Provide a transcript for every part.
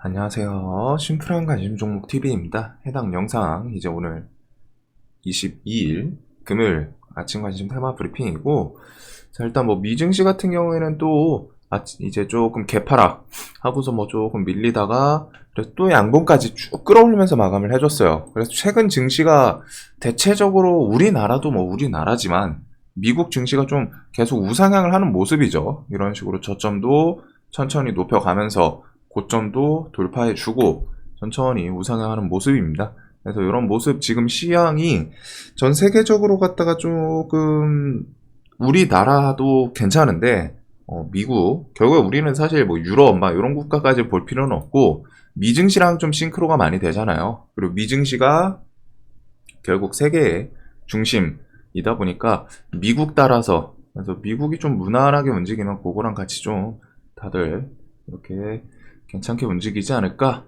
안녕하세요. 심플한 관심 종목 TV입니다. 해당 영상 이제 오늘 22일 금요일 아침 관심 테마 브리핑이고, 자, 일단 뭐 미증시 같은 경우에는 또 이제 조금 개파락 하고서 뭐 조금 밀리다가 그래서 또 양봉까지 쭉 끌어올리면서 마감을 해줬어요. 그래서 최근 증시가 대체적으로 우리나라도 뭐 우리나라지만 미국 증시가 좀 계속 우상향을 하는 모습이죠. 이런 식으로 저점도 천천히 높여가면서 고점도 돌파해주고 천천히 우상향하는 모습입니다. 그래서 이런 모습 지금 시향이 전 세계적으로 갔다가 조금 우리나라도 괜찮은데 미국 결국에 우리는 사실 뭐 유럽 막 이런 국가까지 볼 필요는 없고 미증시랑 좀 싱크로가 많이 되잖아요. 그리고 미증시가 결국 세계의 중심이다 보니까 미국 따라서 그래서 미국이 좀 무난하게 움직이면 그거랑 같이 좀 다들 이렇게 괜찮게 움직이지 않을까.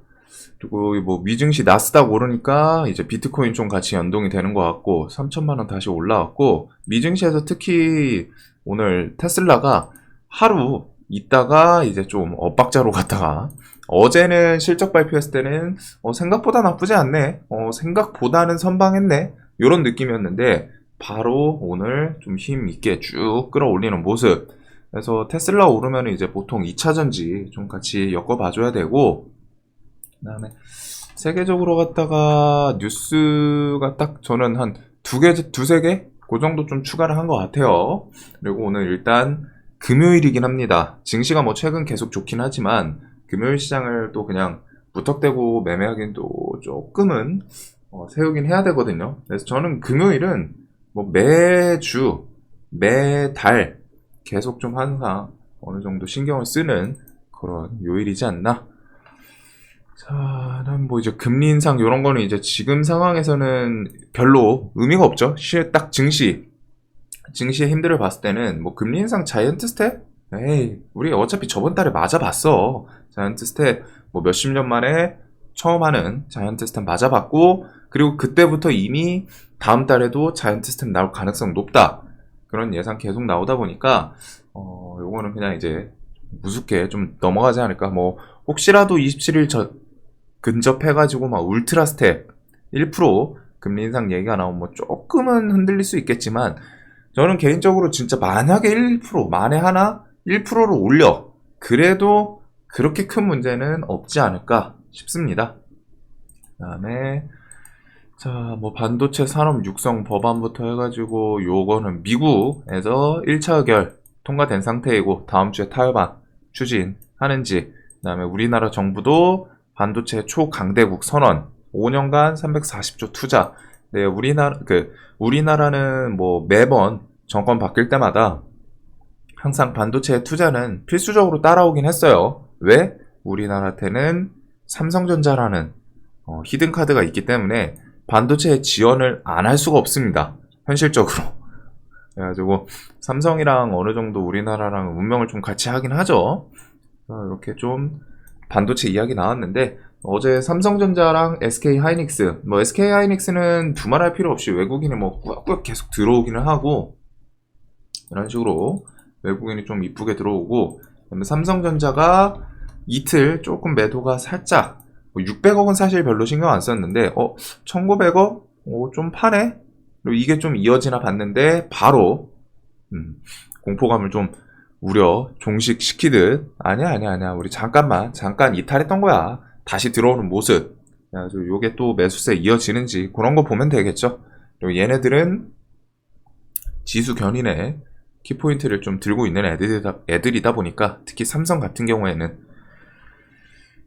그리고 뭐 미증시 나스닥 오르니까 이제 비트코인 좀 같이 연동이 되는 것 같고 3천만 원 다시 올라왔고, 미증시에서 특히 오늘 테슬라가 하루 있다가 이제 좀 엇박자로 갔다가 어제는 실적 발표했을 때는 생각보다 나쁘지 않네, 생각보다는 선방했네 이런 느낌이었는데 바로 오늘 좀 힘 있게 쭉 끌어올리는 모습. 그래서 테슬라 오르면 이제 보통 2차전지 좀 같이 엮어봐줘야 되고, 그 다음에 세계적으로 갔다가 뉴스가 딱 저는 한 두세 개? 그 정도 좀 추가를 한 것 같아요. 그리고 오늘 일단 금요일이긴 합니다. 증시가 뭐 최근 계속 좋긴 하지만 금요일 시장을 또 그냥 무턱대고 매매하기는 또 조금은 세우긴 해야 되거든요. 그래서 저는 금요일은 뭐 매주, 매달 계속 좀 항상 어느 정도 신경을 쓰는 그런 요일이지 않나. 자, 난 뭐 이제 금리 인상 이런 거는 이제 지금 상황에서는 별로 의미가 없죠. 딱 증시의 힘들을 봤을 때는 뭐 금리 인상 자이언트 스텝? 에이, 우리 어차피 저번 달에 맞아봤어. 자이언트 스텝 뭐 몇십 년 만에 처음 하는 자이언트 스텝 맞아봤고, 그리고 그때부터 이미 다음 달에도 자이언트 스텝 나올 가능성 높다. 그런 예상 계속 나오다 보니까 요거는 그냥 이제 무섭게 좀 넘어가지 않을까. 뭐 혹시라도 27일 근접해가지고 막 울트라 스텝 1% 금리 인상 얘기가 나오면 뭐 조금은 흔들릴 수 있겠지만, 저는 개인적으로 진짜 만약에 1% 만에 하나 1%로 올려 그래도 그렇게 큰 문제는 없지 않을까 싶습니다. 그 다음에 자, 뭐 반도체 산업 육성 법안부터 해가지고 요거는 미국에서 1차 의결 통과된 상태이고 다음 주에 타협안 추진하는지, 그 다음에 우리나라 정부도 반도체 초강대국 선언 5년간 340조 투자. 네, 우리나라는 뭐 매번 정권 바뀔 때마다 항상 반도체 투자는 필수적으로 따라오긴 했어요. 왜? 우리나라한테는 삼성전자라는 히든카드가 있기 때문에 반도체 지원을 안 할 수가 없습니다. 현실적으로. 그래가지고 삼성이랑 어느 정도 우리나라랑 운명을 좀 같이 하긴 하죠. 이렇게 좀 반도체 이야기 나왔는데, 어제 삼성전자랑 SK하이닉스, 뭐 SK하이닉스는 두말할 필요 없이 외국인이 뭐 꾸역꾸역 계속 들어오기는 하고 이런 식으로 외국인이 좀 이쁘게 들어오고, 그다음에 삼성전자가 이틀 조금 매도가 살짝 600억은 사실 별로 신경 안 썼는데 1900억? 좀 파네? 그리고 이게 좀 이어지나 봤는데 바로 공포감을 좀 종식시키듯 아니야 우리 잠깐 이탈했던 거야 다시 들어오는 모습. 그래서 요게 또 매수세 이어지는지 그런 거 보면 되겠죠. 그리고 얘네들은 지수 견인에 키포인트를 좀 들고 있는 애들이다 보니까 특히 삼성 같은 경우에는.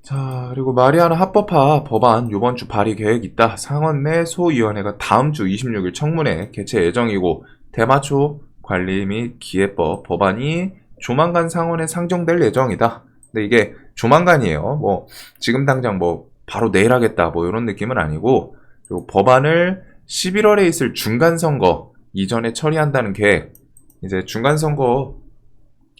자, 그리고 마리아나 합법화 법안 이번 주 발의 계획 있다. 상원내 소위원회가 다음 주 26일 청문회 개최 예정이고, 대마초 관리 및 기회법 법안이 조만간 상원에 상정될 예정이다. 근데 이게 조만간이에요. 뭐 지금 당장 뭐 바로 내일 하겠다 뭐 이런 느낌은 아니고, 그리고 법안을 11월에 있을 중간선거 이전에 처리한다는 계획. 이제 중간선거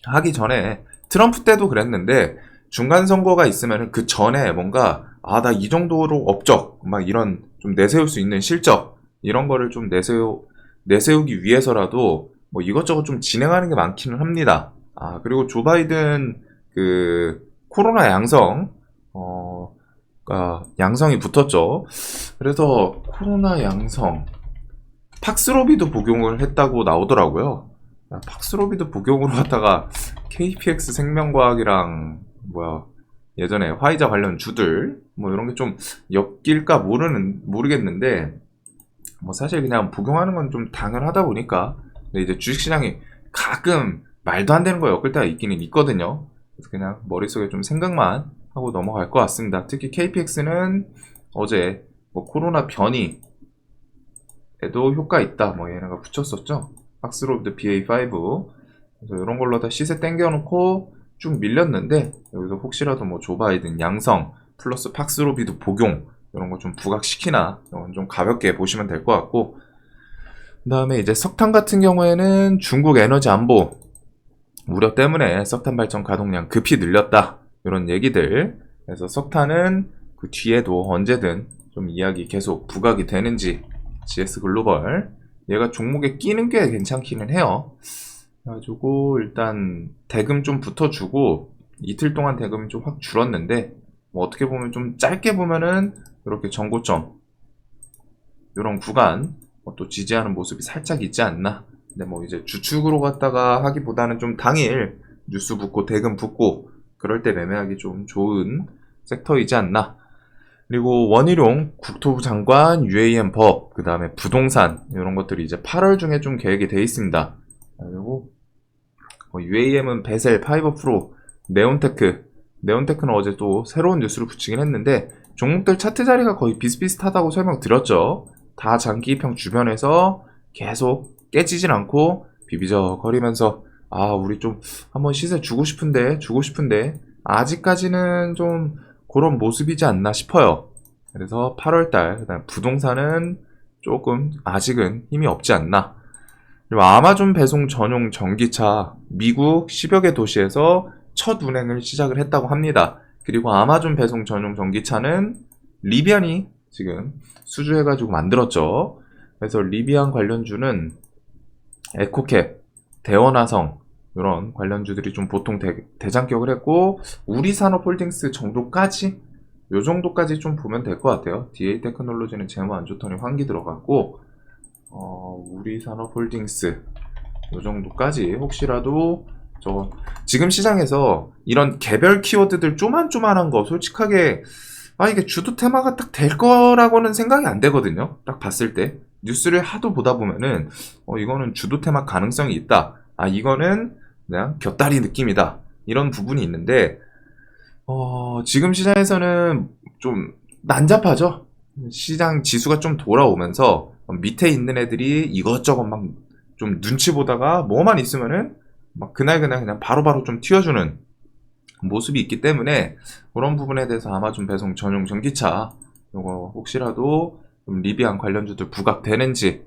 하기 전에 트럼프 때도 그랬는데 중간선거가 있으면 그 전에 뭔가 나 이 정도로 업적 막 이런 좀 내세울 수 있는 실적 이런 거를 좀 내세우기 위해서라도 뭐 이것저것 좀 진행하는 게 많기는 합니다. 그리고 조 바이든 그 코로나 양성 양성이 붙었죠. 그래서 코로나 양성, 팍스로비도 복용을 했다고 나오더라고요. 팍스로비도 복용으로 하다가 KPX 생명과학이랑 예전에 화이자 관련 주들 이런 게 좀 엮일까 모르겠는데 사실 그냥 복용하는 건 좀 당연하다 보니까. 근데 이제 주식시장이 가끔 말도 안 되는 거 엮을 때가 있기는 있거든요. 그래서 그냥 머릿속에 좀 생각만 하고 넘어갈 것 같습니다. 특히 KPX는 어제 코로나 변이에도 효과 있다 얘네가 붙였었죠. 박스로비드 BA5. 그래서 이런 걸로 다 시세 땡겨놓고 쭉 밀렸는데, 여기서 혹시라도 조 바이든 양성 플러스 박스로비드 복용 이런 거 좀 부각시키나 이건 좀 가볍게 보시면 될 것 같고, 그 다음에 이제 석탄 같은 경우에는 중국 에너지 안보 우려 때문에 석탄 발전 가동량 급히 늘렸다 이런 얘기들. 그래서 석탄은 그 뒤에도 언제든 좀 이야기 계속 부각이 되는지, GS 글로벌 얘가 종목에 끼는 게 괜찮기는 해요. 그래가지고 일단 대금 좀 붙어주고, 이틀 동안 대금이 좀 확 줄었는데 어떻게 보면 좀 짧게 보면은 이렇게 전고점 이런 구간 또 지지하는 모습이 살짝 있지 않나. 근데 이제 주축으로 갔다가 하기보다는 좀 당일 뉴스 붙고 대금 붙고 그럴 때 매매하기 좀 좋은 섹터이지 않나. 그리고 원희룡 국토부 장관, UAM 법, 그 다음에 부동산 이런 것들이 이제 8월 중에 좀 계획이 돼 있습니다. 그리고 UAM은 베셀, 파이버 프로, 네온테크는 어제 또 새로운 뉴스를 붙이긴 했는데 종목들 차트 자리가 거의 비슷비슷하다고 설명드렸죠. 다 장기입형 주변에서 계속 깨지진 않고 비비적거리면서 우리 좀 한번 시세 주고 싶은데 아직까지는 좀 그런 모습이지 않나 싶어요. 그래서 8월달 그다음 부동산은 조금 아직은 힘이 없지 않나. 그리고 아마존 배송 전용 전기차 미국 10여 개 도시에서 첫 운행을 시작을 했다고 합니다. 그리고 아마존 배송 전용 전기차는 리비안이 지금 수주해가지고 만들었죠. 그래서 리비안 관련주는 에코캡, 대원화성 이런 관련주들이 좀 보통 대장격을 했고, 우리산업홀딩스 정도까지 좀 보면 될 것 같아요. DA 테크놀로지는 재무 안 좋더니 환기 들어갔고, 우리산업홀딩스 요 정도까지 혹시라도 지금 시장에서 이런 개별 키워드들 쪼만쪼만한 거 솔직하게 이게 주도 테마가 딱 될 거라고는 생각이 안 되거든요. 딱 봤을 때 뉴스를 하도 보다 보면은 이거는 주도 테마 가능성이 있다, 이거는 그냥 곁다리 느낌이다, 이런 부분이 있는데 지금 시장에서는 좀 난잡하죠. 시장 지수가 좀 돌아오면서 밑에 있는 애들이 이것저것 막 좀 눈치 보다가 뭐만 있으면은 그날 그냥 바로바로 좀 튀어주는 모습이 있기 때문에, 그런 부분에 대해서 아마존 배송 전용 전기차 요거 혹시라도 좀 리비안 관련주들 부각되는지.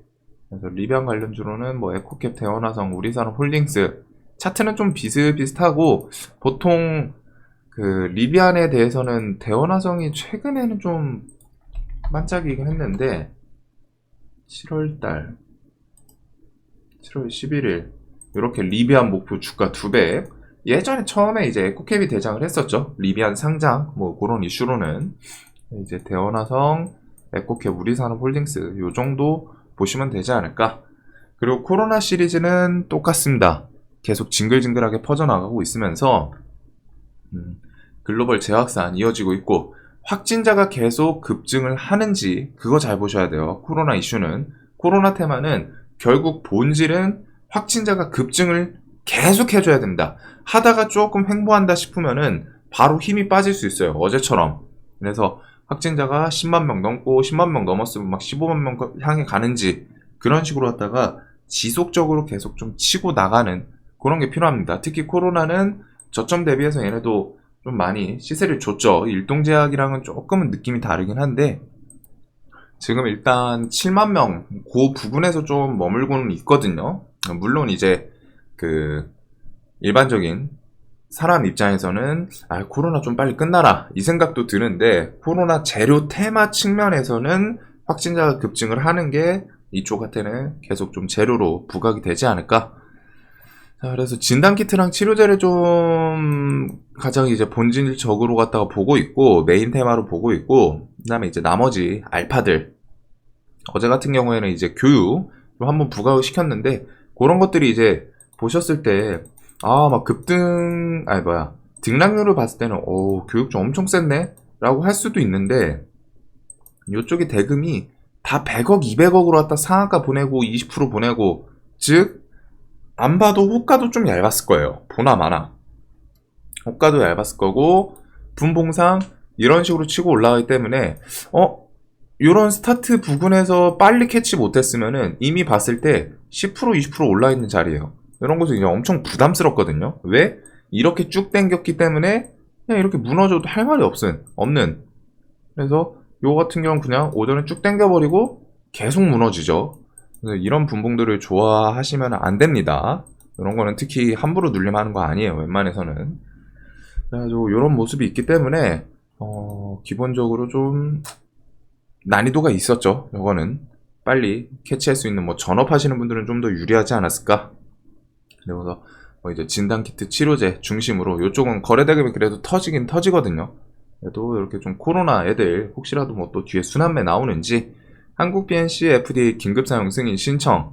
그래서 리비안 관련주로는 에코캡, 대원화성, 우리산업홀딩스 차트는 좀 비슷비슷하고, 보통 그 리비안에 대해서는 대원화성이 최근에는 좀 반짝이긴 했는데 7월 11일 이렇게 리비안 목표 주가 2배. 예전에 처음에 이제 에코캡이 대장을 했었죠. 리비안 상장 그런 이슈로는 이제 대원화성, 에코캡, 우리산업홀딩스 요 정도 보시면 되지 않을까. 그리고 코로나 시리즈는 똑같습니다. 계속 징글징글하게 퍼져나가고 있으면서 글로벌 재확산 이어지고 있고, 확진자가 계속 급증을 하는지 그거 잘 보셔야 돼요. 코로나 이슈는, 코로나 테마는 결국 본질은 확진자가 급증을 계속 해줘야 됩니다. 하다가 조금 횡보한다 싶으면은 바로 힘이 빠질 수 있어요. 어제처럼. 그래서 확진자가 10만 명 넘고 10만 명 넘었으면 15만 명 향해 가는지, 그런 식으로 하다가 지속적으로 계속 좀 치고 나가는 그런 게 필요합니다. 특히 코로나는 저점 대비해서 얘네도 좀 많이 시세를 줬죠. 일동제약이랑은 조금은 느낌이 다르긴 한데, 지금 일단 7만 명 그 부분에서 좀 머물고는 있거든요. 물론 이제 그 일반적인 사람 입장에서는 코로나 좀 빨리 끝나라 이 생각도 드는데, 코로나 재료 테마 측면에서는 확진자가 급증을 하는 게 이쪽한테는 계속 좀 재료로 부각이 되지 않을까. 자, 그래서 진단키트랑 치료제를 좀 가장 이제 본질적으로 갖다가 보고 있고, 메인 테마로 보고 있고, 그 다음에 이제 나머지 알파들. 어제 같은 경우에는 이제 교육 좀 한번 부각을 시켰는데, 그런 것들이 이제 보셨을 때, 막 등락률을 봤을 때는, 교육 좀 엄청 셌네? 라고 할 수도 있는데, 요쪽에 대금이 다 100억, 200억으로 갖다 상한가 보내고, 20% 보내고, 즉, 안 봐도 호가도 좀 얇았을 거예요. 보나 마나. 호가도 얇았을 거고, 분봉상 이런 식으로 치고 올라가기 때문에, 요런 스타트 부근에서 빨리 캐치 못했으면은 이미 봤을 때 10%, 20% 올라 있는 자리예요. 이런 것은 이제 엄청 부담스럽거든요. 왜? 이렇게 쭉 당겼기 때문에 그냥 이렇게 무너져도 할 말이 없는. 그래서 요 같은 경우는 그냥 오전에 쭉 당겨버리고 계속 무너지죠. 그래서 이런 분봉들을 좋아하시면 안 됩니다. 이런 거는 특히 함부로 눌림하는 거 아니에요. 웬만해서는. 그래가지고 이런 모습이 있기 때문에 기본적으로 좀 난이도가 있었죠. 이거는 빨리 캐치할 수 있는 전업하시는 분들은 좀 더 유리하지 않았을까. 그래서 이제 진단키트 치료제 중심으로 이쪽은 거래대금이 그래도 터지긴 터지거든요. 그래도 이렇게 좀 코로나 애들 혹시라도 또 뒤에 순환매 나오는지 한국 BNC FDA 긴급 사용 승인 신청을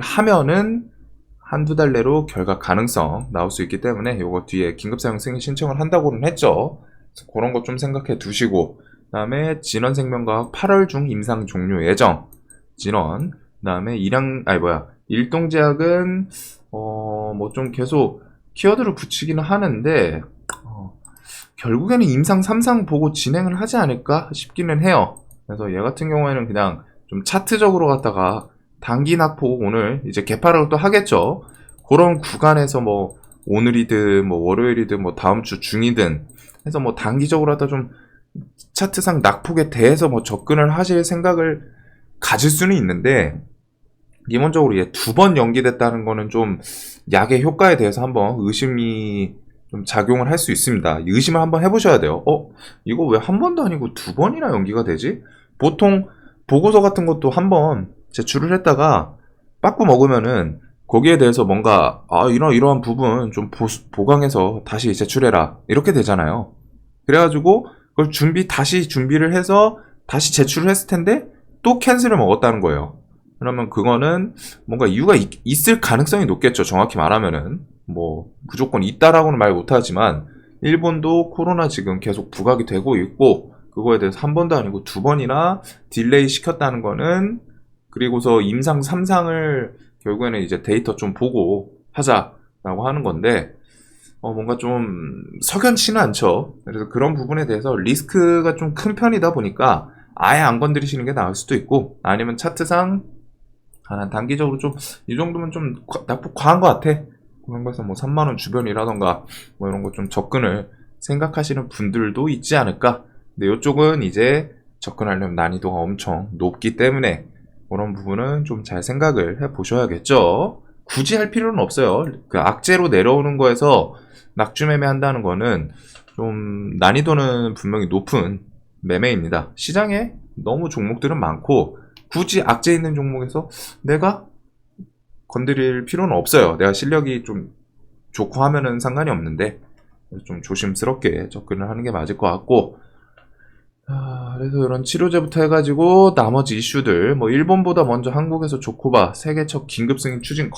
하면은 한두 달 내로 결과 가능성 나올 수 있기 때문에 요거 뒤에 긴급 사용 승인 신청을 한다고는 했죠. 그래서 그런 것 좀 생각해 두시고, 그 다음에 진원생명과학 8월 중 임상 종료 예정. 진원. 그 다음에 일동제약은 좀 계속 키워드를 붙이기는 하는데 결국에는 임상 3상 보고 진행을 하지 않을까 싶기는 해요. 그래서 얘 같은 경우에는 그냥 좀 차트적으로 갖다가 단기 낙폭 오늘 이제 개파를 또 하겠죠. 그런 구간에서 오늘이든 월요일이든 다음 주 중이든 해서 단기적으로 하다 좀 차트상 낙폭에 대해서 접근을 하실 생각을 가질 수는 있는데, 기본적으로 얘 2번 연기됐다는 거는 좀 약의 효과에 대해서 한번 의심이 좀 작용을 할 수 있습니다. 의심을 한번 해보셔야 돼요. 이거 왜 한 번도 아니고 2번이나 연기가 되지? 보통 보고서 같은 것도 한번 제출을 했다가 빠꾸 먹으면은 거기에 대해서 뭔가 이러한 부분 좀 보강해서 다시 제출해라 이렇게 되잖아요. 그래가지고 그걸 다시 준비를 해서 다시 제출을 했을 텐데 또 캔슬을 먹었다는 거예요. 그러면 그거는 뭔가 이유가 있을 가능성이 높겠죠. 정확히 말하면은 무조건 있다라고는 말 못하지만 일본도 코로나 지금 계속 부각이 되고 있고, 그거에 대해서 한 번도 아니고 2번이나 딜레이 시켰다는 거는, 그리고서 임상 3상을 결국에는 이제 데이터 좀 보고 하자라고 하는 건데, 뭔가 좀 석연치는 않죠. 그래서 그런 부분에 대해서 리스크가 좀 큰 편이다 보니까 아예 안 건드리시는 게 나을 수도 있고, 아니면 차트상 단기적으로 좀 이 정도면 좀 낙폭 과한 것 같아. 그런 거에서 3만원 주변이라던가 이런 거 좀 접근을 생각하시는 분들도 있지 않을까. 근데 이쪽은 이제 접근하려면 난이도가 엄청 높기 때문에 그런 부분은 좀 잘 생각을 해 보셔야겠죠. 굳이 할 필요는 없어요. 그 악재로 내려오는 거에서 낙주매매 한다는 거는 좀 난이도는 분명히 높은 매매입니다. 시장에 너무 종목들은 많고 굳이 악재 있는 종목에서 내가 건드릴 필요는 없어요. 내가 실력이 좀 좋고 하면은 상관이 없는데 좀 조심스럽게 접근을 하는 게 맞을 것 같고, 그래서 이런 치료제부터 해가지고 나머지 이슈들 일본보다 먼저 한국에서 조코바 세계 첫 긴급승인 추진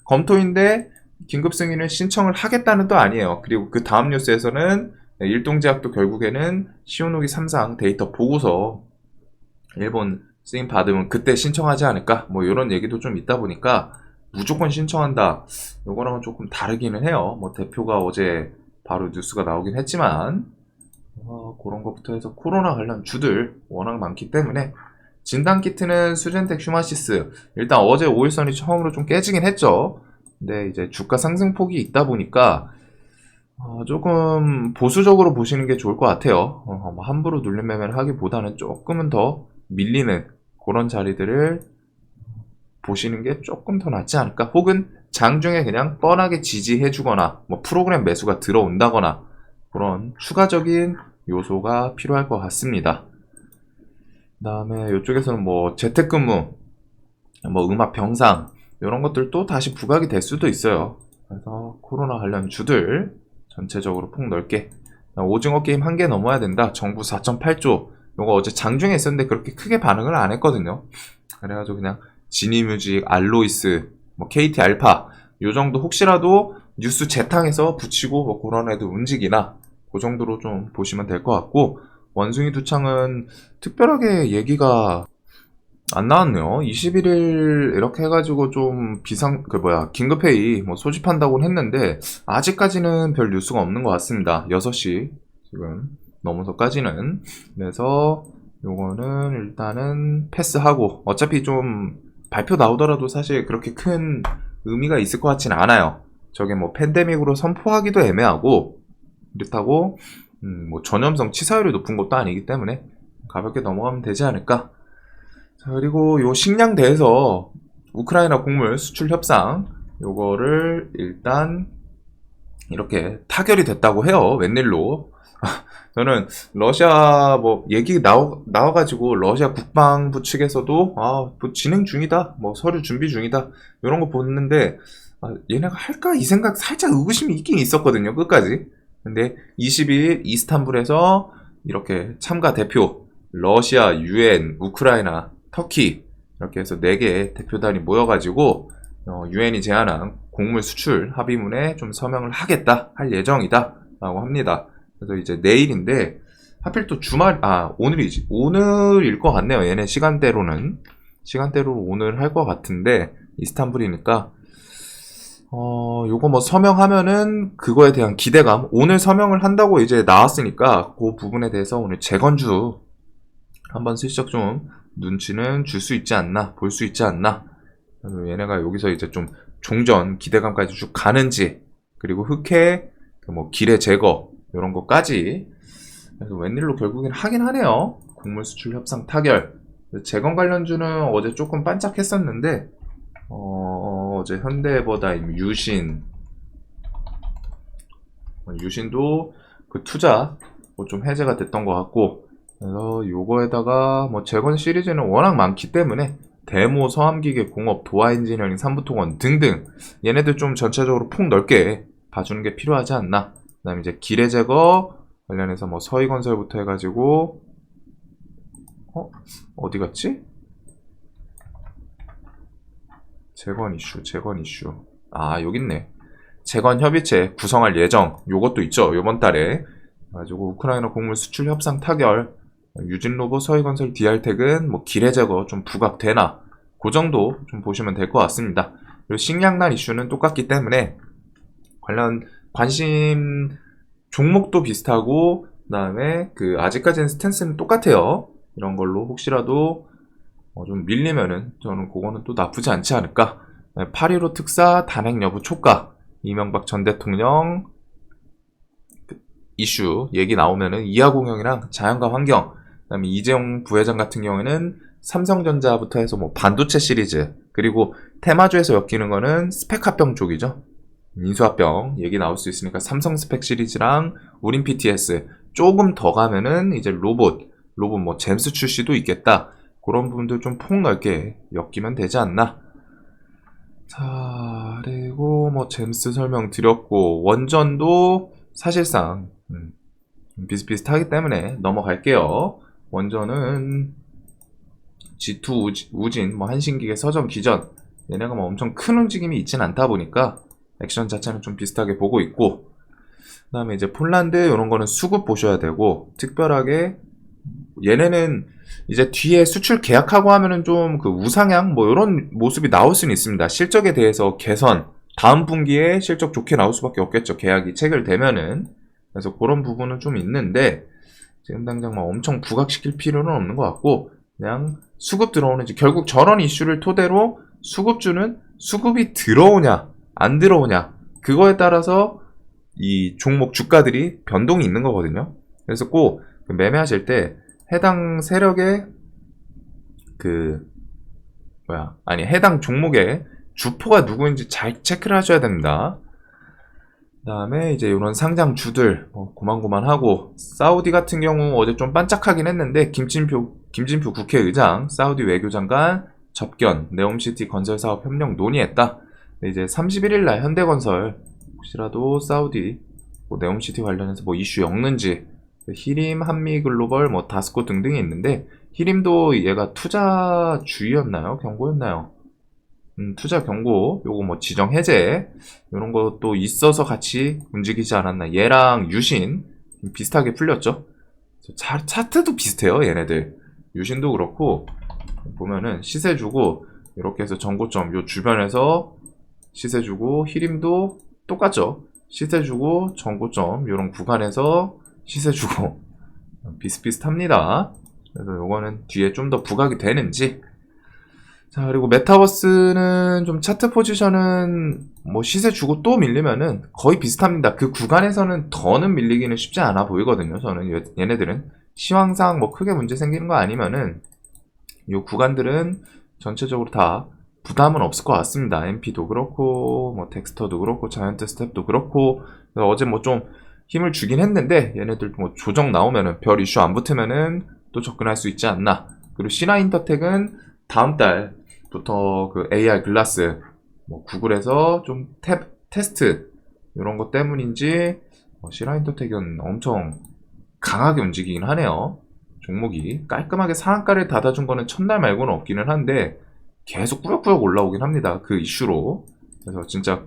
검토인데 긴급승인을 신청을 하겠다는 또 아니에요. 그리고 그 다음 뉴스에서는 일동제약도 결국에는 시오노기 3상 데이터 보고서 일본 승인 받으면 그때 신청하지 않을까? 이런 얘기도 좀 있다 보니까 무조건 신청한다. 요거랑은 조금 다르기는 해요. 대표가 어제 바로 뉴스가 나오긴 했지만, 그런 것부터 해서 코로나 관련 주들 워낙 많기 때문에, 진단키트는 수젠텍 휴마시스. 일단 어제 5일선이 처음으로 좀 깨지긴 했죠. 근데 이제 주가 상승폭이 있다 보니까, 조금 보수적으로 보시는 게 좋을 것 같아요. 함부로 눌림 매매를 하기보다는 조금은 더 밀리는 그런 자리들을 보시는 게 조금 더 낫지 않을까? 혹은 장중에 그냥 뻔하게 지지해주거나 프로그램 매수가 들어온다거나 그런 추가적인 요소가 필요할 것 같습니다. 그 다음에 이쪽에서는 재택근무, 음악 병상 이런 것들도 다시 부각이 될 수도 있어요. 그래서 코로나 관련 주들 전체적으로 폭넓게 오징어 게임 1개 넘어야 된다. 정부 4.8조. 요거 어제 장중에 있었는데 그렇게 크게 반응을 안 했거든요. 그래가지고 그냥 지니뮤직, 알로이스, 뭐 KT 알파 요 정도 혹시라도 뉴스 재탕해서 붙이고 뭐 그런 애들 움직이나 그 정도로 좀 보시면 될 것 같고, 원숭이 두창은 특별하게 얘기가 안 나왔네요. 21일 이렇게 해가지고 좀 긴급회의 뭐 소집한다고는 했는데 아직까지는 별 뉴스가 없는 것 같습니다. 6시 지금 넘어서까지는. 그래서 요거는 일단은 패스하고, 어차피 좀 발표 나오더라도 사실 그렇게 큰 의미가 있을 것 같진 않아요. 저게 뭐 팬데믹으로 선포하기도 애매하고, 그렇다고 뭐 전염성 치사율이 높은 것도 아니기 때문에 가볍게 넘어가면 되지 않을까. 자, 그리고 요 식량대에서 우크라이나 곡물 수출 협상 요거를 일단 이렇게 타결이 됐다고 해요. 웬일로. 저는 러시아 뭐 얘기 나와가지고 러시아 국방부 측에서도 뭐 진행 중이다, 뭐 서류 준비 중이다 이런 거 보는데 얘네가 할까 이 생각 살짝 의구심이 있긴 있었거든요, 끝까지. 근데 22일 이스탄불에서 이렇게 참가 대표 러시아, UN, 우크라이나, 터키 이렇게 해서 4개 대표단이 모여가지고 UN이 제안한 곡물 수출 합의문에 좀 서명을 하겠다, 할 예정이다 라고 합니다. 그래서 이제 내일인데 하필 또 오늘이지. 오늘일 것 같네요. 얘네 시간대로 오늘 할 것 같은데 이스탄불이니까 요거 뭐 서명하면은 그거에 대한 기대감, 오늘 서명을 한다고 이제 나왔으니까 그 부분에 대해서 오늘 재건주 한번 슬쩍 좀 눈치는 줄 수 있지 않나, 볼 수 있지 않나. 그래서 얘네가 여기서 이제 좀 종전 기대감까지 쭉 가는지, 그리고 흑해 뭐 기뢰 제거 이런 것까지. 그래서 웬일로 결국엔 하긴 하네요. 곡물 수출 협상 타결. 재건 관련주는 어제 조금 반짝했었는데 어제 현대해버다임, 유신도 그 투자 뭐 좀 해제가 됐던 것 같고, 그래서 요거에다가 뭐 재건 시리즈는 워낙 많기 때문에 데모, 서암기계, 공업, 도화 엔지니어링, 삼부토건 등등 얘네들 좀 전체적으로 폭넓게 봐주는 게 필요하지 않나. 그 다음에 이제 기뢰 제거 관련해서 뭐 서희건설부터 해가지고 어디 갔지? 재건 이슈 여기 있네. 재건 협의체 구성할 예정, 요것도 있죠, 요번 달에. 가지고 우크라이나 곡물 수출 협상 타결, 유진로봇, 서희건설, DR텍은 뭐 기뢰 제거 좀 부각되나, 그 정도 좀 보시면 될 것 같습니다. 그리고 식량난 이슈는 똑같기 때문에 관련 관심 종목도 비슷하고, 그 다음에 아직까지는 스탠스는 똑같아요. 이런 걸로 혹시라도 좀 밀리면은 저는 그거는 또 나쁘지 않지 않을까. 8.15 특사 단행 여부 촉각, 이명박 전 대통령 이슈 얘기 나오면은 이하공영이랑 자연과 환경, 그다음에 이재용 부회장 같은 경우에는 삼성전자부터 해서 뭐 반도체 시리즈, 그리고 테마주에서 엮이는 거는 스펙합병 쪽이죠. 인수합병 얘기 나올 수 있으니까 삼성 스펙 시리즈랑 우린 PTS 조금 더 가면은 이제 로봇 뭐 잼스 출시도 있겠다. 그런 부분들 좀 폭넓게 엮이면 되지 않나. 자, 그리고 뭐 잼스 설명 드렸고, 원전도 사실상 비슷비슷하기 때문에 넘어갈게요. 원전은 G2 우진, 뭐 한신기계, 서점, 기전 얘네가 뭐 엄청 큰 움직임이 있진 않다 보니까 액션 자체는 좀 비슷하게 보고 있고, 그 다음에 이제 폴란드 이런 거는 수급 보셔야 되고, 특별하게 얘네는 이제 뒤에 수출 계약하고 하면은 좀 우상향 뭐 이런 모습이 나올 수는 있습니다. 실적에 대해서 개선, 다음 분기에 실적 좋게 나올 수밖에 없겠죠, 계약이 체결되면은. 그래서 그런 부분은 좀 있는데 지금 당장 막 엄청 부각시킬 필요는 없는 것 같고, 그냥 수급 들어오는지, 결국 저런 이슈를 토대로 수급주는 수급이 들어오냐 안 들어오냐, 그거에 따라서 이 종목 주가들이 변동이 있는 거거든요. 그래서 꼭 매매하실 때 해당 세력의 해당 종목의 주포가 누구인지 잘 체크를 하셔야 됩니다. 그 다음에 이제 이런 상장주들 고만고만하고, 사우디 같은 경우 어제 좀 반짝하긴 했는데 김진표 국회의장, 사우디 외교장관, 접견, 네옴시티 건설 사업 협력 논의했다. 이제 31일 날 현대건설 혹시라도 사우디 뭐 네옴시티 관련해서 뭐 이슈 엮는지 히림, 한미글로벌, 뭐 다스코 등등이 있는데 히림도 얘가 투자 주의였나요? 경고였나요? 투자 경고, 요거 뭐 지정 해제 이런 것도 있어서 같이 움직이지 않았나. 얘랑 유신 비슷하게 풀렸죠. 차트도 비슷해요, 얘네들. 유신도 그렇고 보면은 시세 주고 이렇게 해서 전고점 요 주변에서 시세 주고, 히림도 똑같죠. 시세 주고 전고점 요런 구간에서 시세 주고 비슷비슷합니다. 그래서 요거는 뒤에 좀 더 부각이 되는지. 자, 그리고 메타버스는 좀 차트 포지션은 뭐 시세 주고 또 밀리면은 거의 비슷합니다. 그 구간에서는 더는 밀리기는 쉽지 않아 보이거든요. 저는 얘네들은 시황상 뭐 크게 문제 생기는 거 아니면은 이 구간들은 전체적으로 다 부담은 없을 것 같습니다. MP도 그렇고 뭐 덱스터도 그렇고 자이언트 스텝도 그렇고. 어제 뭐 좀 힘을 주긴 했는데 얘네들 뭐 조정 나오면은 별 이슈 안 붙으면은 또 접근할 수 있지 않나. 그리고 시나 인터텍은 다음 달부터 그 AR 글라스 뭐 구글에서 좀 테스트 이런 것 때문인지 시나 인터텍은 엄청 강하게 움직이긴 하네요. 종목이 깔끔하게 상한가를 닫아준 거는 첫날 말고는 없기는 한데 계속 꾸역꾸역 올라오긴 합니다. 그 이슈로. 그래서 진짜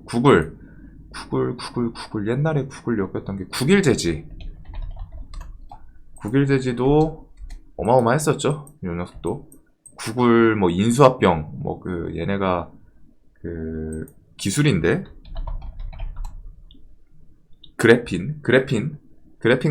구글 옛날에 구글 엮였던 게 국일제지도 어마어마했었죠. 이 녀석도 구글 뭐 인수합병 뭐 그 얘네가 그 기술인데 그래핀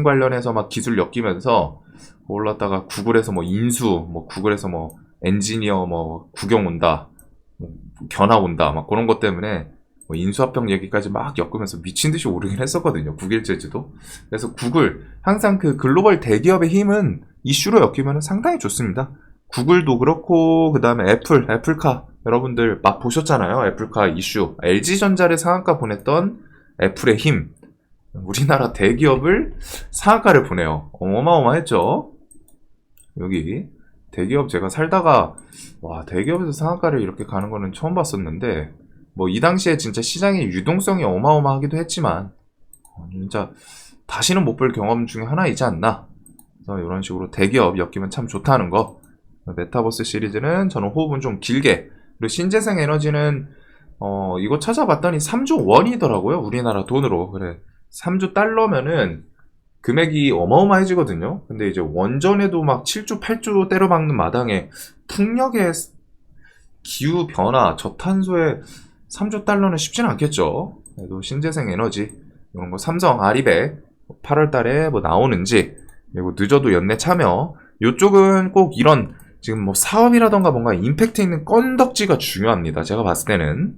관련해서 막 기술 엮이면서 올랐다가 구글에서 뭐 인수 뭐 구글에서 뭐 엔지니어 뭐 구경 온다 뭐 견학 온다 막 그런 것 때문에 뭐 인수합병 얘기까지 막 엮으면서 미친듯이 오르긴 했었거든요. 국일제주도. 그래서 구글 항상 그 글로벌 대기업의 힘은 이슈로 엮이면 상당히 좋습니다. 구글도 그렇고 그 다음에 애플카 여러분들 막 보셨잖아요. 애플카 이슈 LG전자를 상한가 보냈던 애플의 힘. 우리나라 대기업을 상한가를 보내요. 어마어마했죠. 여기 대기업 제가 살다가 와 대기업에서 상한가를 이렇게 가는 거는 처음 봤었는데 뭐 이 당시에 진짜 시장의 유동성이 어마어마하기도 했지만 진짜 다시는 못 볼 경험 중에 하나이지 않나. 그래서 이런 식으로 대기업 엮이면 참 좋다는 거. 메타버스 시리즈는 저는 호흡은 좀 길게. 그리고 신재생 에너지는 이거 찾아봤더니 3조 원이더라고요. 우리나라 돈으로. 그래 3조 달러면은 금액이 어마어마해지거든요. 근데 이제 원전에도 막 7조 8조 때려박는 마당에 풍력의 기후 변화 저탄소에 3조 달러는 쉽지는 않겠죠. 그래도 신재생 에너지 이런 거 삼성 아리백 8월 달에 뭐 나오는지, 그리고 늦어도 연내 참여, 요쪽은 꼭 이런 지금 뭐 사업이라던가 뭔가 임팩트 있는 건덕지가 중요합니다. 제가 봤을 때는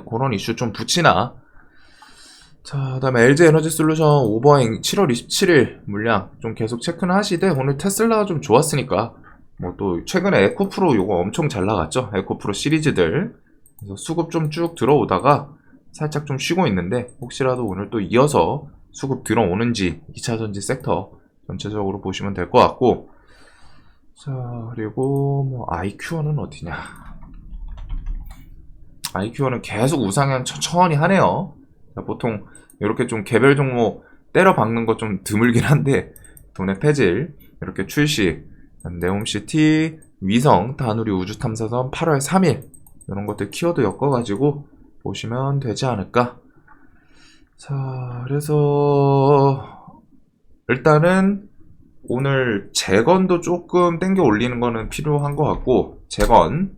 그런 이슈 좀 붙이나. 자, 그다음에 LG 에너지 솔루션 오버행 7월 27일 물량 좀 계속 체크는 하시되, 오늘 테슬라가 좀 좋았으니까 뭐 또 최근에 에코프로 요거 엄청 잘 나갔죠. 에코프로 시리즈들. 그래서 수급 좀 쭉 들어오다가 살짝 좀 쉬고 있는데, 혹시라도 오늘 또 이어서 수급 들어오는지 2차전지 섹터 전체적으로 보시면 될 것 같고. 자, 그리고 뭐 IQ는 어디냐. IQ는 계속 우상향 천천히 하네요. 보통 이렇게 좀 개별 종목 때려 박는 거 좀 드물긴 한데, 돈의 패질 이렇게 출시, 네옴시티, 위성, 다누리 우주탐사선 8월 3일 이런 것들 키워드 엮어가지고 보시면 되지 않을까. 자, 그래서 일단은 오늘 재건도 조금 땡겨 올리는 거는 필요한 것 같고, 재건,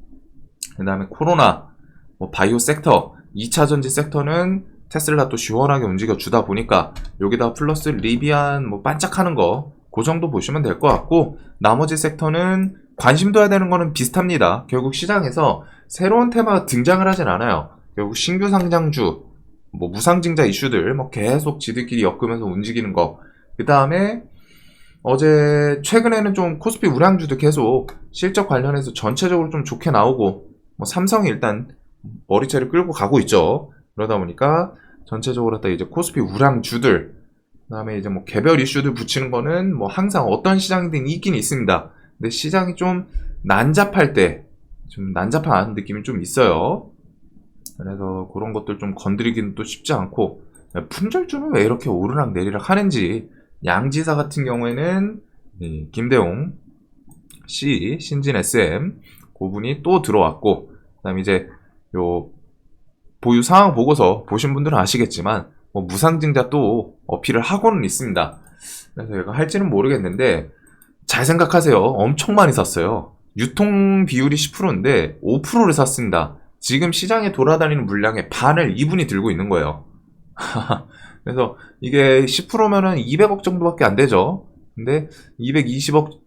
그 다음에 코로나, 뭐 바이오 섹터, 2차전지 섹터는 테슬라 또 시원하게 움직여 주다 보니까 여기다 플러스 리비안 뭐 반짝하는 거, 그 정도 보시면 될 것 같고, 나머지 섹터는 관심 둬야 되는 거는 비슷합니다. 결국 시장에서 새로운 테마가 등장을 하진 않아요. 결국 신규 상장주, 뭐 무상증자 이슈들 뭐 계속 지들끼리 엮으면서 움직이는 거. 그 다음에 어제 최근에는 좀 코스피 우량주도 계속 실적 관련해서 전체적으로 좀 좋게 나오고, 뭐 삼성이 일단 머리채를 끌고 가고 있죠. 그러다 보니까 전체적으로 다 이제 코스피 우량주들, 그다음에 이제 뭐 개별 이슈들 붙이는 거는 뭐 항상 어떤 시장이든 있긴 있습니다. 근데 시장이 좀 난잡할 때, 좀 난잡한 느낌이 좀 있어요. 그래서 그런 것들 좀 건드리기는 또 쉽지 않고, 품절주는 왜 이렇게 오르락 내리락 하는지. 양지사 같은 경우에는 이 김대웅 C, 신진 SM 그분이 또 들어왔고, 그다음 이제 요 보유 상황 보고서 보신 분들은 아시겠지만 뭐 무상증자 또 어필을 하고는 있습니다. 그래서 얘가 할지는 모르겠는데 잘 생각하세요. 엄청 많이 샀어요. 유통 비율이 10%인데 5%를 샀습니다. 지금 시장에 돌아다니는 물량의 반을 이분이 들고 있는 거예요. 그래서 이게 10%면은 200억 정도밖에 안 되죠. 근데 220억,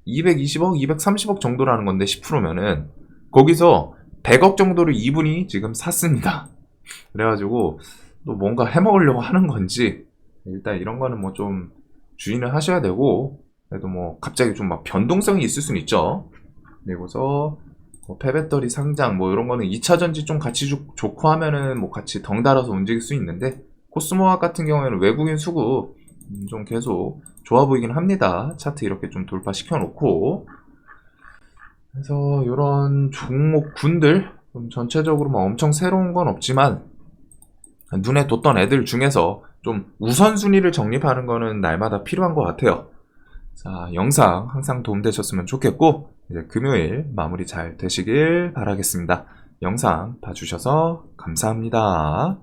230억 정도라는 건데 10%면은 거기서 100억 정도를 이분이 지금 샀습니다. 그래가지고 또 뭔가 해먹으려고 하는 건지 일단 이런 거는 뭐 좀 주의는 하셔야 되고, 그래도 뭐 갑자기 좀 막 변동성이 있을 수는 있죠. 그리고서 뭐 폐배터리 상장 뭐 이런 거는 2차 전지 좀 같이 좋고 하면은 뭐 같이 덩달아서 움직일 수 있는데, 코스모학 같은 경우에는 외국인 수급 좀 계속 좋아 보이긴 합니다. 차트 이렇게 좀 돌파시켜 놓고. 그래서 이런 종목군들 좀 전체적으로 뭐 엄청 새로운 건 없지만 눈에 뒀던 애들 중에서 좀 우선순위를 정립하는 거는 날마다 필요한 것 같아요. 자, 영상 항상 도움되셨으면 좋겠고, 이제 금요일 마무리 잘 되시길 바라겠습니다. 영상 봐주셔서 감사합니다.